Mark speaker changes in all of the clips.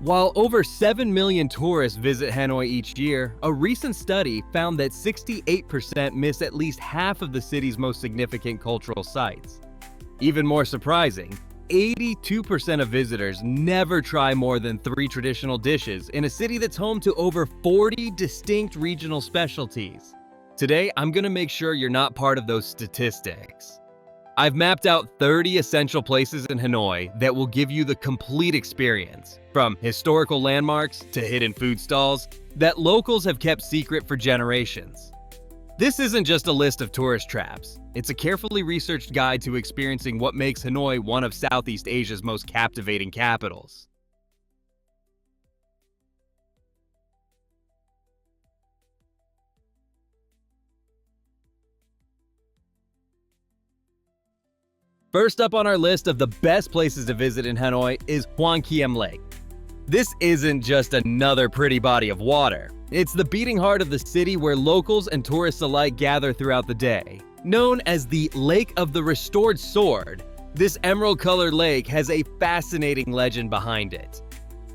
Speaker 1: While over 7 million tourists visit Hanoi each year, a recent study found that 68% miss at least half of the city's most significant cultural sites. Even more surprising, 82% of visitors never try more than 3 traditional dishes in a city that's home to over 40 distinct regional specialties. Today, I'm gonna make sure you're not part of those statistics. I've mapped out 30 essential places in Hanoi that will give you the complete experience, from historical landmarks to hidden food stalls that locals have kept secret for generations. This isn't just a list of tourist traps. It's a carefully researched guide to experiencing what makes Hanoi one of Southeast Asia's most captivating capitals. First up on our list of the best places to visit in Hanoi is Hoan Kiem Lake. This isn't just another pretty body of water. It's the beating heart of the city where locals and tourists alike gather throughout the day. Known as the Lake of the Restored Sword, this emerald-colored lake has a fascinating legend behind it.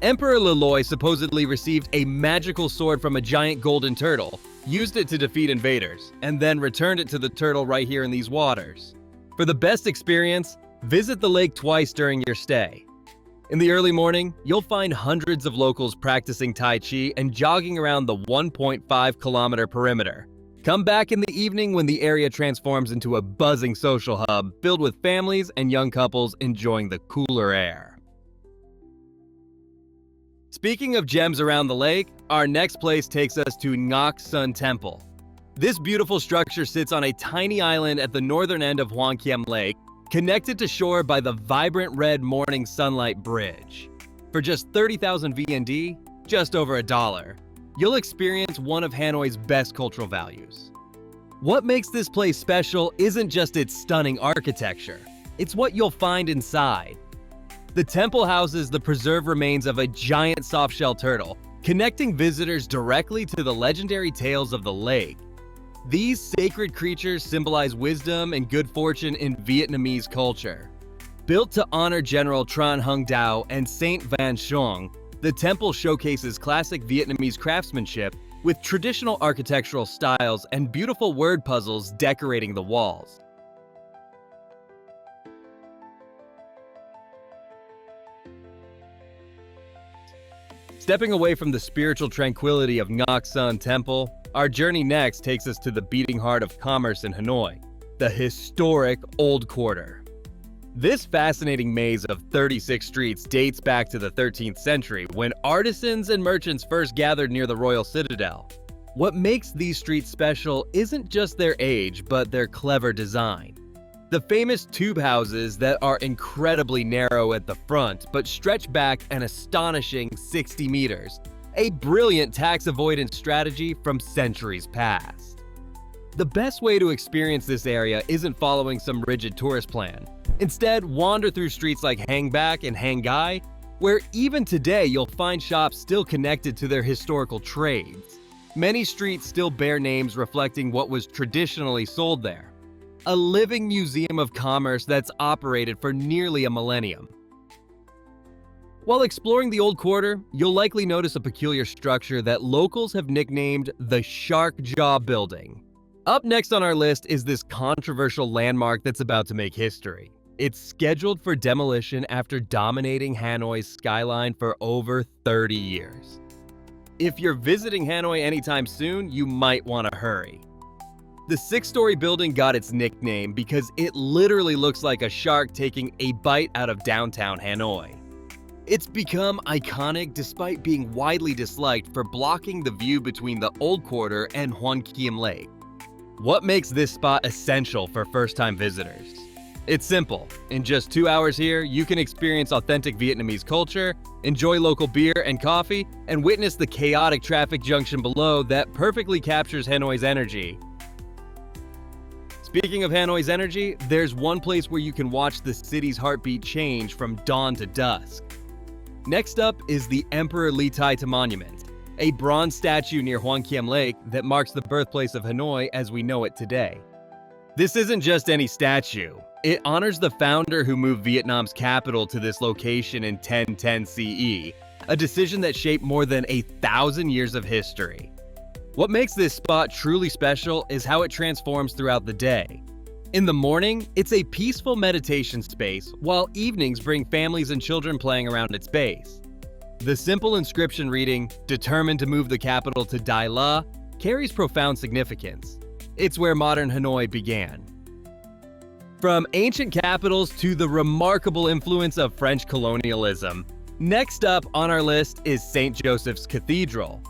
Speaker 1: Emperor Loloi supposedly received a magical sword from a giant golden turtle, used it to defeat invaders, and then returned it to the turtle right here in these waters. For the best experience, visit the lake twice during your stay. In the early morning, you'll find hundreds of locals practicing Tai Chi and jogging around the 1.5-kilometer perimeter. Come back in the evening when the area transforms into a buzzing social hub filled with families and young couples enjoying the cooler air. Speaking of gems around the lake, our next place takes us to Ngoc Son Temple. This beautiful structure sits on a tiny island at the northern end of Hoan Kiem Lake, connected to shore by the vibrant red morning sunlight bridge. For just 30,000 VND, just over $1, you'll experience one of Hanoi's best cultural values. What makes this place special isn't just its stunning architecture, it's what you'll find inside. The temple houses the preserved remains of a giant softshell turtle, connecting visitors directly to the legendary tales of the lake. These sacred creatures symbolize wisdom and good fortune in Vietnamese culture. Built to honor General Tran Hung Dao and Saint Van Xuong, the temple showcases classic Vietnamese craftsmanship with traditional architectural styles and beautiful word puzzles decorating the walls. Stepping away from the spiritual tranquility of Ngoc Son Temple, our journey next takes us to the beating heart of commerce in Hanoi, the historic Old Quarter. This fascinating maze of 36 streets dates back to the 13th century when artisans and merchants first gathered near the royal citadel. What makes these streets special isn't just their age, but their clever design. The famous tube houses that are incredibly narrow at the front but stretch back an astonishing 60 meters, a brilliant tax avoidance strategy from centuries past. The best way to experience this area isn't following some rigid tourist plan. Instead, wander through streets like Hang Bac and Hang Gai, where even today you'll find shops still connected to their historical trades. Many streets still bear names reflecting what was traditionally sold there. A living museum of commerce that's operated for nearly a millennium. While exploring the Old Quarter, you'll likely notice a peculiar structure that locals have nicknamed the Shark Jaw Building. Up next on our list is this controversial landmark that's about to make history. It's scheduled for demolition after dominating Hanoi's skyline for over 30 years. If you're visiting Hanoi anytime soon, you might want to hurry. The 6-story building got its nickname because it literally looks like a shark taking a bite out of downtown Hanoi. It's become iconic despite being widely disliked for blocking the view between the Old Quarter and Hoan Kiem Lake. What makes this spot essential for first-time visitors? It's simple. In just 2 hours here, you can experience authentic Vietnamese culture, enjoy local beer and coffee, and witness the chaotic traffic junction below that perfectly captures Hanoi's energy. Speaking of Hanoi's energy, there's one place where you can watch the city's heartbeat change from dawn to dusk. Next up is the Emperor Ly Tai Monument, a bronze statue near Hoan Kiem Lake that marks the birthplace of Hanoi as we know it today. This isn't just any statue. It honors the founder who moved Vietnam's capital to this location in 1010 CE, a decision that shaped more than 1,000 years of history. What makes this spot truly special is how it transforms throughout the day. In the morning, it's a peaceful meditation space, while evenings bring families and children playing around its base. The simple inscription reading, "Determined to move the capital to Dai La," carries profound significance. It's where modern Hanoi began. From ancient capitals to the remarkable influence of French colonialism, next up on our list is St. Joseph's Cathedral.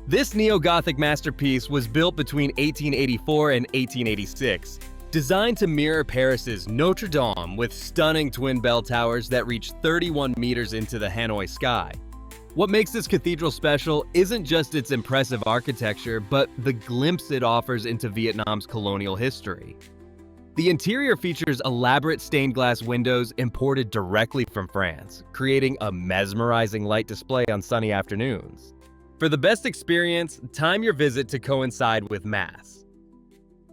Speaker 1: This Neo-Gothic masterpiece was built between 1884 and 1886, designed to mirror Paris's Notre Dame with stunning twin bell towers that reach 31 meters into the Hanoi sky. What makes this cathedral special isn't just its impressive architecture, but the glimpse it offers into Vietnam's colonial history. The interior features elaborate stained glass windows imported directly from France, creating a mesmerizing light display on sunny afternoons. For the best experience, time your visit to coincide with Mass.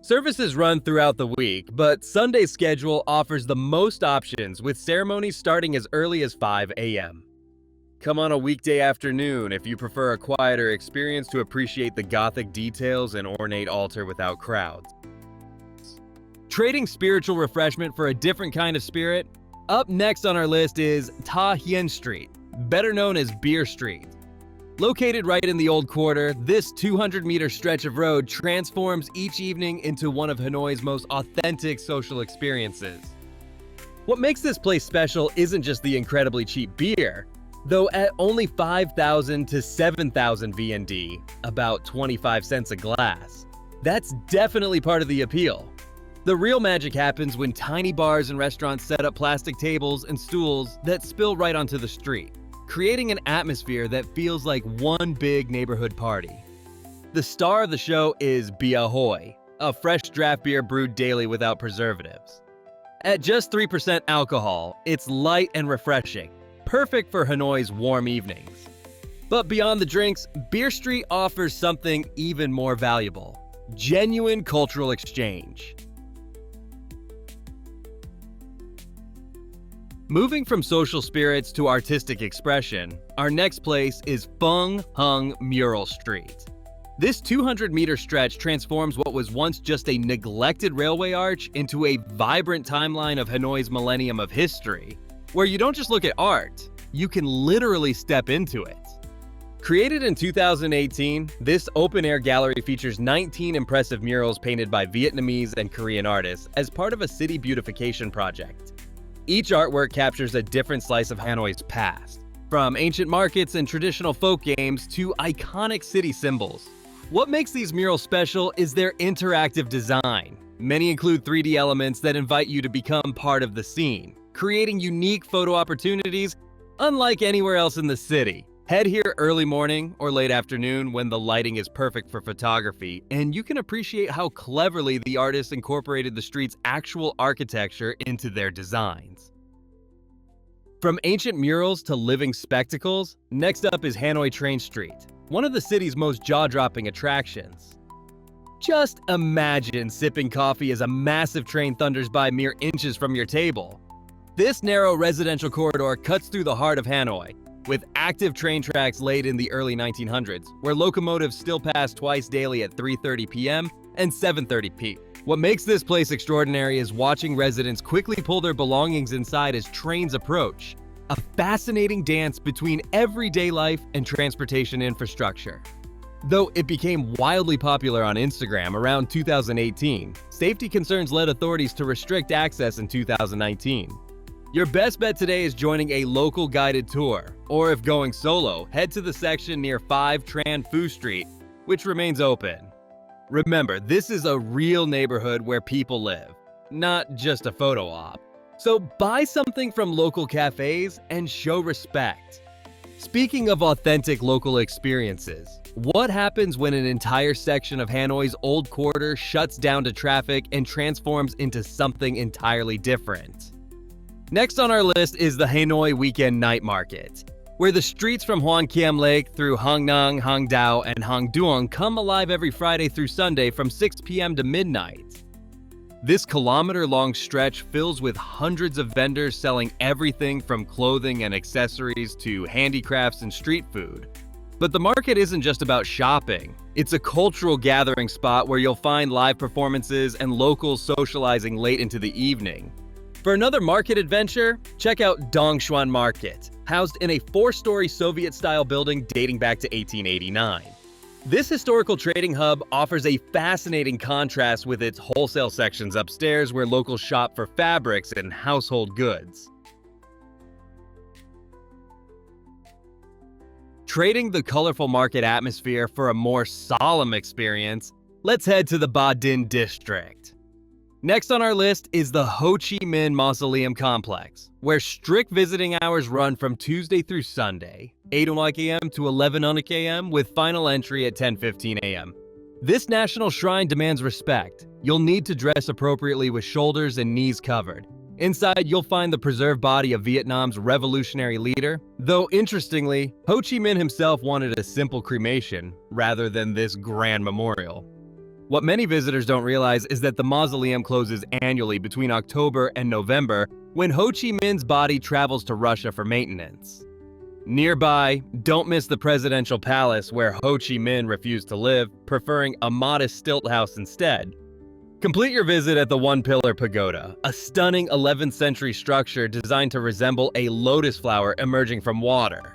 Speaker 1: Services run throughout the week, but Sunday's schedule offers the most options, with ceremonies starting as early as 5 a.m. Come on a weekday afternoon if you prefer a quieter experience to appreciate the Gothic details and ornate altar without crowds. Trading spiritual refreshment for a different kind of spirit? Up next on our list is Ta Hien Street, better known as Beer Street. Located right in the Old Quarter, this 200-meter stretch of road transforms each evening into one of Hanoi's most authentic social experiences. What makes this place special isn't just the incredibly cheap beer, though at only 5,000 to 7,000 VND, about 25 cents a glass. That's definitely part of the appeal. The real magic happens when tiny bars and restaurants set up plastic tables and stools that spill right onto the street, creating an atmosphere that feels like one big neighborhood party. The star of the show is Bia Hoi, a fresh draft beer brewed daily without preservatives. At just 3% alcohol, it's light and refreshing, perfect for Hanoi's warm evenings. But beyond the drinks, Beer Street offers something even more valuable: genuine cultural exchange. Moving from social spirits to artistic expression, our next place is Phung Hung Mural Street. This 200-meter stretch transforms what was once just a neglected railway arch into a vibrant timeline of Hanoi's millennium of history, where you don't just look at art, you can literally step into it. Created in 2018, this open-air gallery features 19 impressive murals painted by Vietnamese and Korean artists as part of a city beautification project. Each artwork captures a different slice of Hanoi's past, from ancient markets and traditional folk games to iconic city symbols. What makes these murals special is their interactive design. Many include 3D elements that invite you to become part of the scene, creating unique photo opportunities unlike anywhere else in the city. Head here early morning or late afternoon when the lighting is perfect for photography, and you can appreciate how cleverly the artists incorporated the street's actual architecture into their designs. From ancient murals to living spectacles, next up is Hanoi Train Street, one of the city's most jaw-dropping attractions. Just imagine sipping coffee as a massive train thunders by mere inches from your table. This narrow residential corridor cuts through the heart of Hanoi, with active train tracks laid in the early 1900s, where locomotives still pass twice daily at 3:30 p.m. and 7:30 p.m. What makes this place extraordinary is watching residents quickly pull their belongings inside as trains approach, a fascinating dance between everyday life and transportation infrastructure. Though it became wildly popular on Instagram around 2018, safety concerns led authorities to restrict access in 2019. Your best bet today is joining a local guided tour, or if going solo, head to the section near 5 Tran Phu Street, which remains open. Remember, this is a real neighborhood where people live, not just a photo op. So buy something from local cafes and show respect. Speaking of authentic local experiences, what happens when an entire section of Hanoi's Old Quarter shuts down to traffic and transforms into something entirely different? Next on our list is the Hanoi Weekend Night Market, where the streets from Hoan Kiem Lake through Hang Nang, Hang Dao, and Hang Duong come alive every Friday through Sunday from 6 p.m. to midnight. This kilometer-long stretch fills with hundreds of vendors selling everything from clothing and accessories to handicrafts and street food. But the market isn't just about shopping. It's a cultural gathering spot where you'll find live performances and locals socializing late into the evening. For another market adventure, check out Dongshuan Market, housed in a 4-story Soviet-style building dating back to 1889. This historical trading hub offers a fascinating contrast with its wholesale sections upstairs where locals shop for fabrics and household goods. Trading the colorful market atmosphere for a more solemn experience, let's head to the Ba Dinh district. Next on our list is the Ho Chi Minh Mausoleum complex, where strict visiting hours run from Tuesday through Sunday, 8 a.m. to 11 a.m. with final entry at 10:15 a.m. This national shrine demands respect. You'll need to dress appropriately with shoulders and knees covered. Inside, you'll find the preserved body of Vietnam's revolutionary leader, though interestingly, Ho Chi Minh himself wanted a simple cremation rather than this grand memorial. What many visitors don't realize is that the mausoleum closes annually between October and November when Ho Chi Minh's body travels to Russia for maintenance. Nearby, don't miss the presidential palace where Ho Chi Minh refused to live, preferring a modest stilt house instead. Complete your visit at the One-Pillar Pagoda, a stunning 11th century structure designed to resemble a lotus flower emerging from water.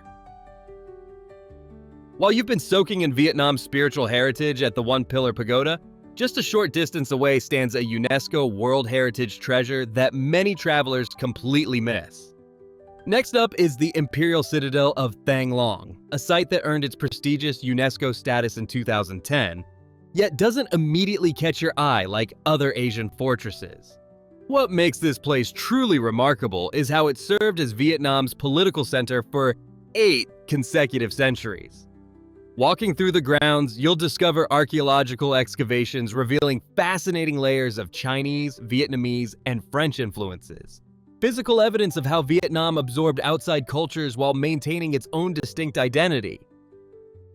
Speaker 1: While you've been soaking in Vietnam's spiritual heritage at the One-Pillar Pagoda, just a short distance away stands a UNESCO World Heritage treasure that many travelers completely miss. Next up is the Imperial Citadel of Thang Long, a site that earned its prestigious UNESCO status in 2010, yet doesn't immediately catch your eye like other Asian fortresses. What makes this place truly remarkable is how it served as Vietnam's political center for 8 consecutive centuries. Walking through the grounds, you'll discover archaeological excavations revealing fascinating layers of Chinese, Vietnamese, and French influences. Physical evidence of how Vietnam absorbed outside cultures while maintaining its own distinct identity.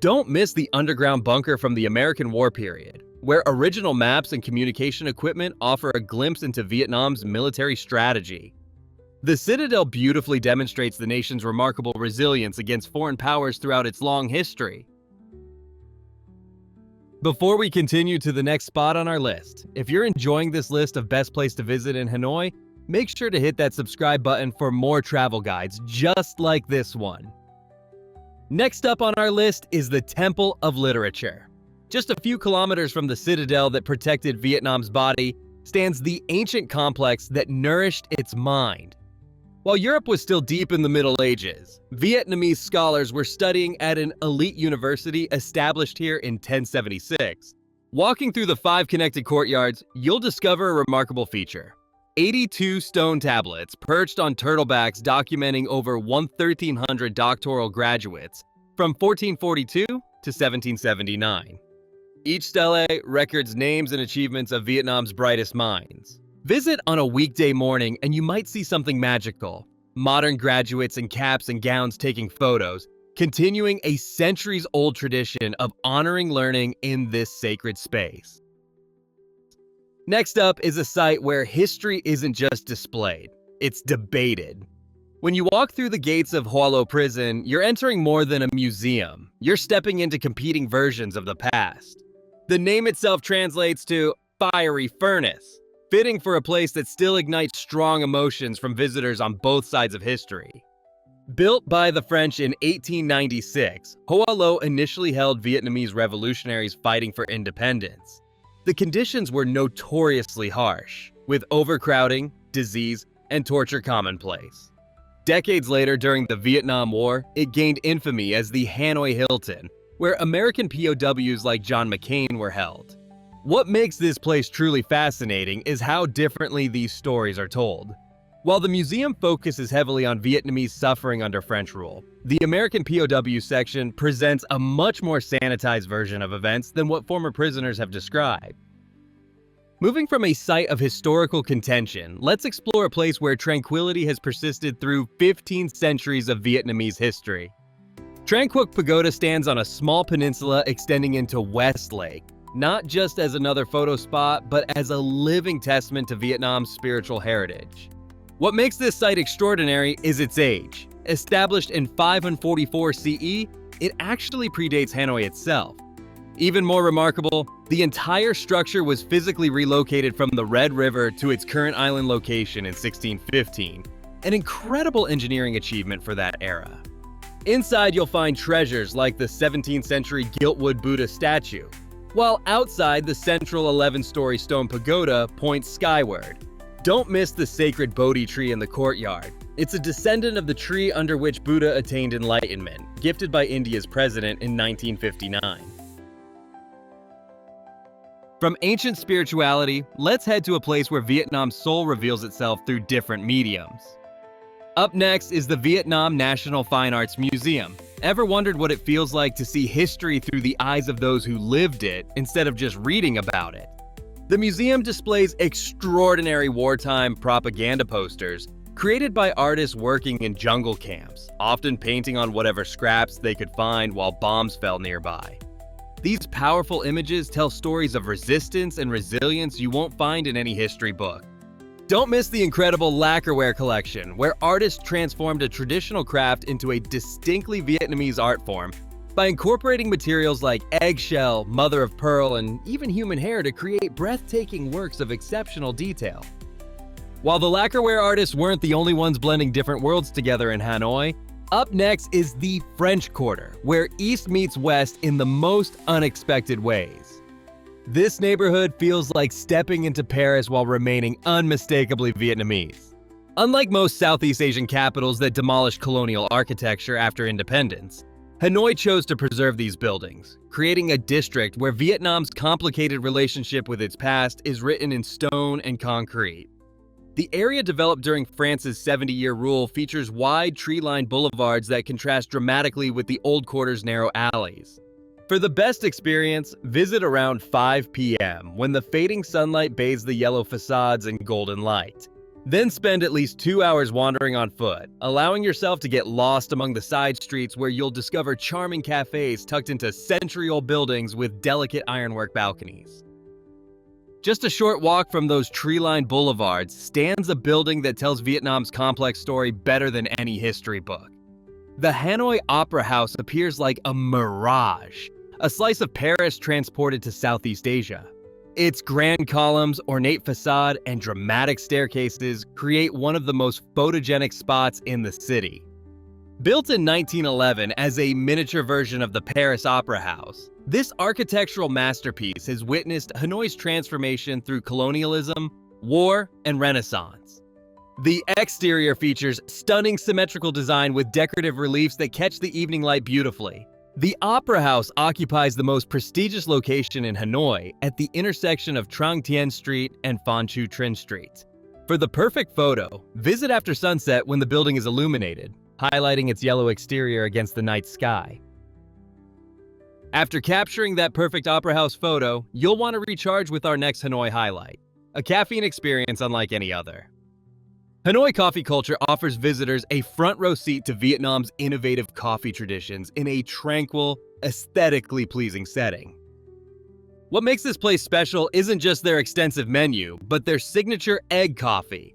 Speaker 1: Don't miss the underground bunker from the American War period, where original maps and communication equipment offer a glimpse into Vietnam's military strategy. The Citadel beautifully demonstrates the nation's remarkable resilience against foreign powers throughout its long history. Before we continue to the next spot on our list, if you're enjoying this list of best place to visit in Hanoi, make sure to hit that subscribe button for more travel guides just like this one. Next up on our list is the Temple of Literature. Just a few kilometers from the citadel that protected Vietnam's body stands the ancient complex that nourished its mind. While Europe was still deep in the Middle Ages, Vietnamese scholars were studying at an elite university established here in 1076. Walking through the 5 connected courtyards, you'll discover a remarkable feature. 82 stone tablets perched on turtlebacks documenting over 1,300 doctoral graduates from 1442 to 1779. Each stele records names and achievements of Vietnam's brightest minds. Visit on a weekday morning and you might see something magical. Modern graduates in caps and gowns taking photos, continuing a centuries-old tradition of honoring learning in this sacred space. Next up is a site where history isn't just displayed, it's debated. When you walk through the gates of Hoa Lo Prison, you're entering more than a museum. You're stepping into competing versions of the past. The name itself translates to fiery furnace, fitting for a place that still ignites strong emotions from visitors on both sides of history. Built by the French in 1896, Hoa Lo initially held Vietnamese revolutionaries fighting for independence. The conditions were notoriously harsh, with overcrowding, disease, and torture commonplace. Decades later, during the Vietnam War, it gained infamy as the Hanoi Hilton, where American POWs like John McCain were held. What makes this place truly fascinating is how differently these stories are told. While the museum focuses heavily on Vietnamese suffering under French rule, the American POW section presents a much more sanitized version of events than what former prisoners have described. Moving from a site of historical contention, let's explore a place where tranquility has persisted through 15 centuries of Vietnamese history. Tran Quoc Pagoda stands on a small peninsula extending into West Lake, not just as another photo spot, but as a living testament to Vietnam's spiritual heritage. What makes this site extraordinary is its age. Established in 544 CE, it actually predates Hanoi itself. Even more remarkable, the entire structure was physically relocated from the Red River to its current island location in 1615, an incredible engineering achievement for that era. Inside, you'll find treasures like the 17th century giltwood Buddha statue, while outside, the central 11-story stone pagoda points skyward. Don't miss the sacred Bodhi tree in the courtyard. It's a descendant of the tree under which Buddha attained enlightenment, gifted by India's president in 1959. From ancient spirituality, let's head to a place where Vietnam's soul reveals itself through different mediums. Up next is the Vietnam National Fine Arts Museum. Ever wondered what it feels like to see history through the eyes of those who lived it instead of just reading about it? The museum displays extraordinary wartime propaganda posters created by artists working in jungle camps, often painting on whatever scraps they could find while bombs fell nearby. These powerful images tell stories of resistance and resilience you won't find in any history book. Don't miss the incredible lacquerware collection, where artists transformed a traditional craft into a distinctly Vietnamese art form by incorporating materials like eggshell, mother of pearl, and even human hair to create breathtaking works of exceptional detail. While the lacquerware artists weren't the only ones blending different worlds together in Hanoi, up next is the French Quarter, where East meets West in the most unexpected ways. This neighborhood feels like stepping into Paris while remaining unmistakably Vietnamese. Unlike most Southeast Asian capitals that demolished colonial architecture after independence, Hanoi chose to preserve these buildings, creating a district where Vietnam's complicated relationship with its past is written in stone and concrete. The area developed during France's 70-year rule features wide tree-lined boulevards that contrast dramatically with the old quarter's narrow alleys. For the best experience, visit around 5 p.m. when the fading sunlight bathes the yellow facades in golden light. Then spend at least 2 hours wandering on foot, allowing yourself to get lost among the side streets where you'll discover charming cafes tucked into century-old buildings with delicate ironwork balconies. Just a short walk from those tree-lined boulevards stands a building that tells Vietnam's complex story better than any history book. The Hanoi Opera House appears like a mirage, a slice of Paris transported to Southeast Asia. Its grand columns, ornate facade, and dramatic staircases create one of the most photogenic spots in the city. Built in 1911 as a miniature version of the Paris Opera House, this architectural masterpiece has witnessed Hanoi's transformation through colonialism, war, and Renaissance. The exterior features stunning symmetrical design with decorative reliefs that catch the evening light beautifully. The Opera House occupies the most prestigious location in Hanoi at the intersection of Trang Tien Street and Phan Chu Trinh Street. For the perfect photo, visit after sunset when the building is illuminated, highlighting its yellow exterior against the night sky. After capturing that perfect Opera House photo, you'll want to recharge with our next Hanoi highlight, a caffeine experience unlike any other. Hanoi coffee culture offers visitors a front-row seat to Vietnam's innovative coffee traditions in a tranquil, aesthetically pleasing setting. What makes this place special isn't just their extensive menu, but their signature egg coffee.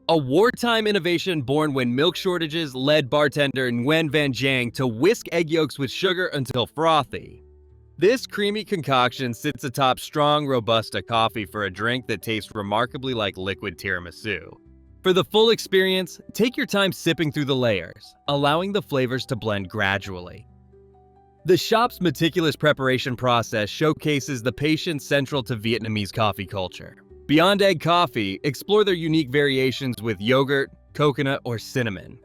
Speaker 1: A wartime innovation born when milk shortages led bartender Nguyen Van Giang to whisk egg yolks with sugar until frothy. This creamy concoction sits atop strong Robusta coffee for a drink that tastes remarkably like liquid tiramisu. For the full experience, take your time sipping through the layers, allowing the flavors to blend gradually. The shop's meticulous preparation process showcases the patience central to Vietnamese coffee culture. Beyond egg coffee, explore their unique variations with yogurt, coconut, or cinnamon.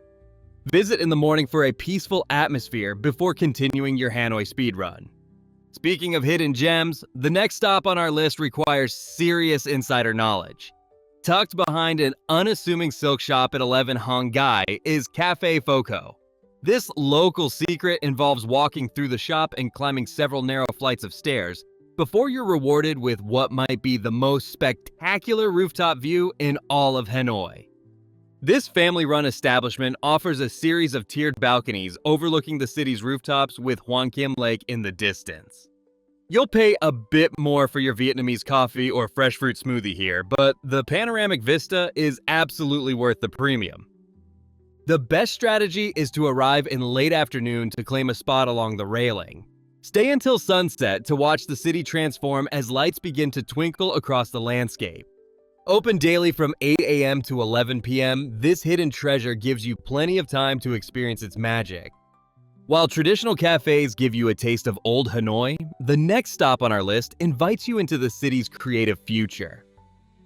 Speaker 1: Visit in the morning for a peaceful atmosphere before continuing your Hanoi speed run. Speaking of hidden gems, the next stop on our list requires serious insider knowledge. Tucked behind an unassuming silk shop at 11 Hong Gai is Cafe Pho Co. This local secret involves walking through the shop and climbing several narrow flights of stairs before you're rewarded with what might be the most spectacular rooftop view in all of Hanoi. This family-run establishment offers a series of tiered balconies overlooking the city's rooftops with Hoan Kiem Lake in the distance. You'll pay a bit more for your Vietnamese coffee or fresh fruit smoothie here, but the panoramic vista is absolutely worth the premium. The best strategy is to arrive in late afternoon to claim a spot along the railing. Stay until sunset to watch the city transform as lights begin to twinkle across the landscape. Open daily from 8 a.m. to 11 p.m., this hidden treasure gives you plenty of time to experience its magic. While traditional cafes give you a taste of old Hanoi, the next stop on our list invites you into the city's creative future.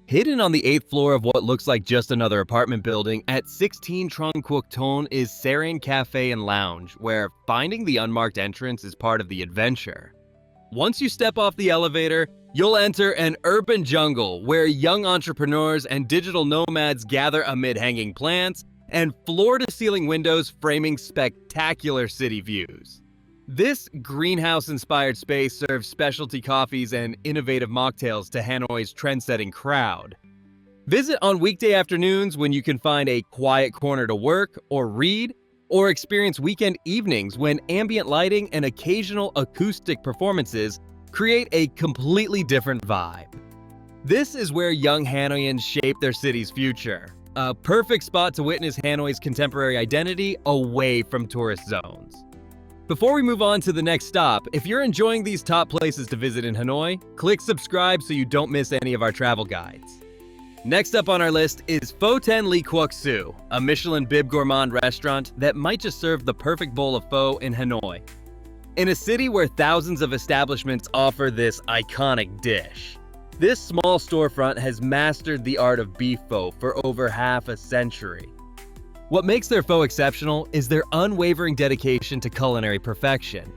Speaker 1: Hidden on the 8th floor of what looks like just another apartment building at 16 Trung Quoc Ton is Serene Cafe and Lounge, where finding the unmarked entrance is part of the adventure. Once you step off the elevator, you'll enter an urban jungle where young entrepreneurs and digital nomads gather amid hanging plants and floor-to-ceiling windows framing spectacular city views. This greenhouse-inspired space serves specialty coffees and innovative mocktails to Hanoi's trend-setting crowd. Visit on weekday afternoons when you can find a quiet corner to work or read, or experience weekend evenings when ambient lighting and occasional acoustic performances create a completely different vibe. This is where young Hanoians shape their city's future. A perfect spot to witness Hanoi's contemporary identity away from tourist zones. Before we move on to the next stop, if you're enjoying these top places to visit in Hanoi, click subscribe so you don't miss any of our travel guides. Next up on our list is Pho Ten Ly Quoc Su, a Michelin Bib Gourmand restaurant that might just serve the perfect bowl of pho in Hanoi. In a city where thousands of establishments offer this iconic dish, this small storefront has mastered the art of beef pho for over half a century. What makes their pho exceptional is their unwavering dedication to culinary perfection.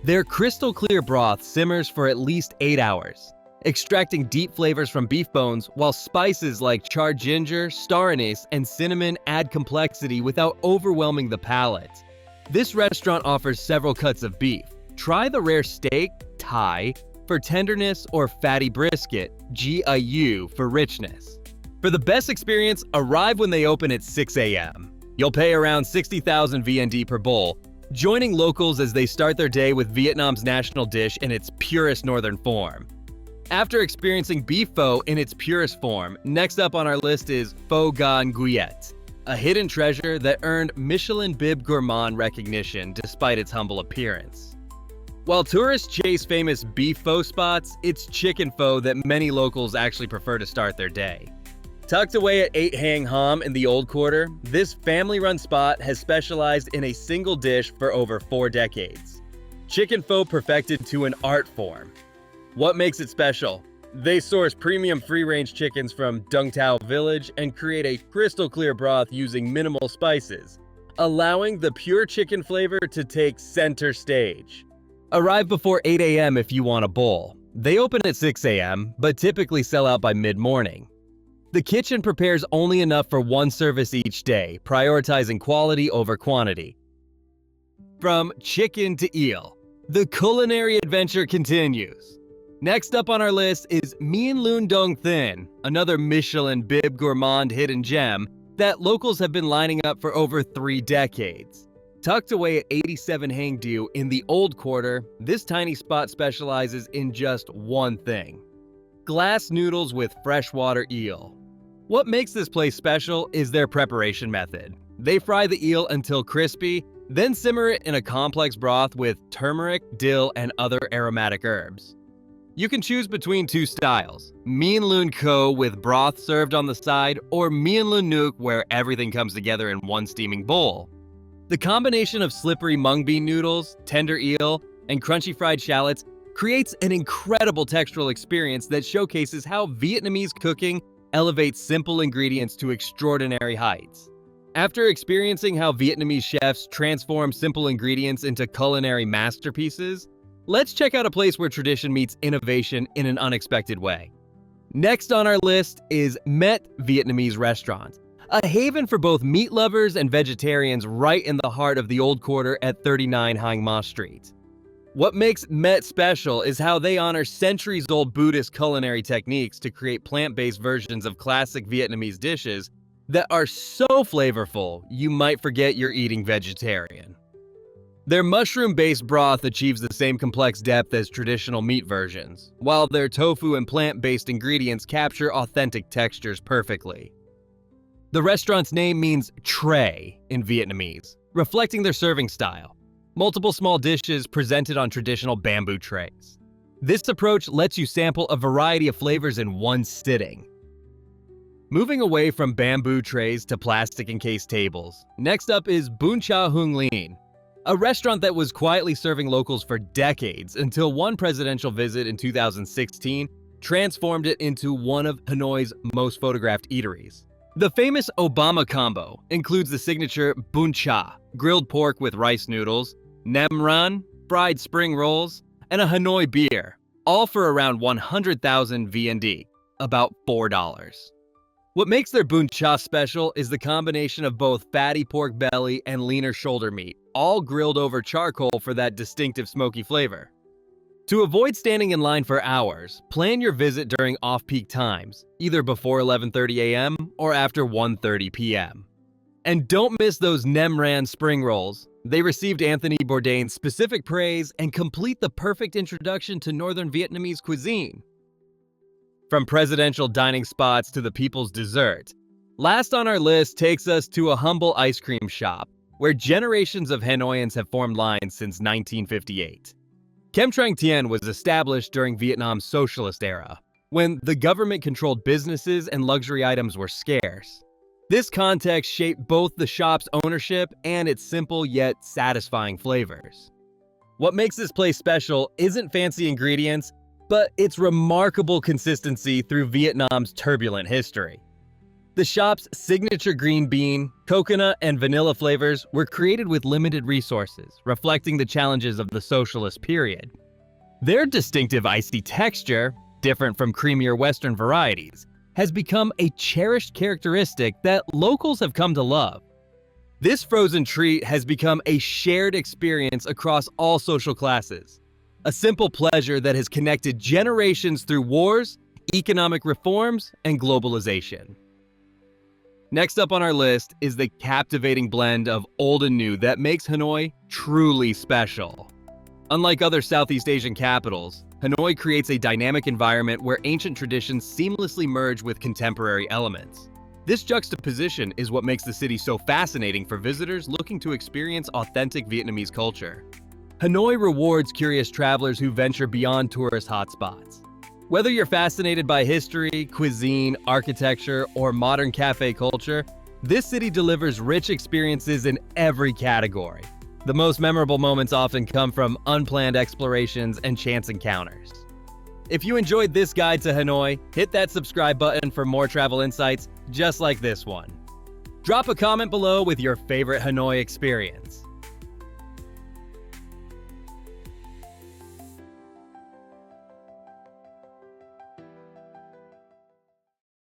Speaker 1: Their crystal clear broth simmers for at least 8 hours, extracting deep flavors from beef bones while spices like charred ginger, star anise, and cinnamon add complexity without overwhelming the palate. This restaurant offers several cuts of beef. Try the rare steak, Thai, for tenderness, or fatty brisket, GIU, for richness. For the best experience, arrive when they open at 6 a.m. You'll pay around 60,000 VND per bowl, joining locals as they start their day with Vietnam's national dish in its purest northern form. After experiencing beef pho in its purest form, next up on our list is Pho Ga Nguyen, a hidden treasure that earned Michelin Bib Gourmand recognition despite its humble appearance. While tourists chase famous beef pho spots, it's chicken pho that many locals actually prefer to start their day. Tucked away at 8 Hang Ham in the Old Quarter, this family-run spot has specialized in a single dish for over 4 decades. Chicken pho perfected to an art form. What makes it special? They source premium free-range chickens from Dung Tao Village and create a crystal-clear broth using minimal spices, allowing the pure chicken flavor to take center stage. Arrive before 8 a.m. if you want a bowl. They open at 6 a.m., but typically sell out by mid-morning. The kitchen prepares only enough for one service each day, prioritizing quality over quantity. From chicken to eel, the culinary adventure continues. Next up on our list is Mien Luon Dong Thin, another Michelin Bib Gourmand hidden gem that locals have been lining up for over 3 decades. Tucked away at 87 Hang Du in the Old Quarter, this tiny spot specializes in just one thing: glass noodles with freshwater eel. What makes this place special is their preparation method. They fry the eel until crispy, then simmer it in a complex broth with turmeric, dill, and other aromatic herbs. You can choose between 2 styles: Mien Luon Co with broth served on the side, or Mien Luon Nuoc where everything comes together in one steaming bowl. The combination of slippery mung bean noodles, tender eel, and crunchy fried shallots creates an incredible textural experience that showcases how Vietnamese cooking elevates simple ingredients to extraordinary heights. After experiencing how Vietnamese chefs transform simple ingredients into culinary masterpieces, let's check out a place where tradition meets innovation in an unexpected way. Next on our list is Met Vietnamese Restaurant, a haven for both meat lovers and vegetarians right in the heart of the Old Quarter at 39 Hang Ma Street. What makes Met special is how they honor centuries-old Buddhist culinary techniques to create plant-based versions of classic Vietnamese dishes that are so flavorful you might forget you're eating vegetarian. Their mushroom-based broth achieves the same complex depth as traditional meat versions, while their tofu and plant-based ingredients capture authentic textures perfectly. The restaurant's name means tray in Vietnamese, reflecting their serving style. Multiple small dishes presented on traditional bamboo trays. This approach lets you sample a variety of flavors in one sitting. Moving away from bamboo trays to plastic-encased tables, next up is Bun Cha Huong Lien, a restaurant that was quietly serving locals for decades until one presidential visit in 2016 transformed it into one of Hanoi's most photographed eateries. The famous Obama combo includes the signature Bun Cha, grilled pork with rice noodles, nem ran, fried spring rolls, and a Hanoi beer, all for around 100,000 VND, about $4. What makes their Bun Cha special is the combination of both fatty pork belly and leaner shoulder meat, all grilled over charcoal for that distinctive smoky flavor. To avoid standing in line for hours, plan your visit during off-peak times, either before 11:30 a.m. or after 1:30 p.m. And don't miss those Nem Ran spring rolls. They received Anthony Bourdain's specific praise and complete the perfect introduction to Northern Vietnamese cuisine. From presidential dining spots to the people's dessert, last on our list takes us to a humble ice cream shop where generations of Hanoians have formed lines since 1958. Kem Trang Tien was established during Vietnam's socialist era, when the government-controlled businesses and luxury items were scarce. This context shaped both the shop's ownership and its simple yet satisfying flavors. What makes this place special isn't fancy ingredients, but its remarkable consistency through Vietnam's turbulent history. The shop's signature green bean, coconut, and vanilla flavors were created with limited resources, reflecting the challenges of the socialist period. Their distinctive icy texture, different from creamier Western varieties, has become a cherished characteristic that locals have come to love. This frozen treat has become a shared experience across all social classes, a simple pleasure that has connected generations through wars, economic reforms, and globalization. Next up on our list is the captivating blend of old and new that makes Hanoi truly special. Unlike other Southeast Asian capitals, Hanoi creates a dynamic environment where ancient traditions seamlessly merge with contemporary elements. This juxtaposition is what makes the city so fascinating for visitors looking to experience authentic Vietnamese culture. Hanoi rewards curious travelers who venture beyond tourist hotspots. Whether you're fascinated by history, cuisine, architecture, or modern cafe culture, this city delivers rich experiences in every category. The most memorable moments often come from unplanned explorations and chance encounters. If you enjoyed this guide to Hanoi, hit that subscribe button for more travel insights just like this one. Drop a comment below with your favorite Hanoi experience.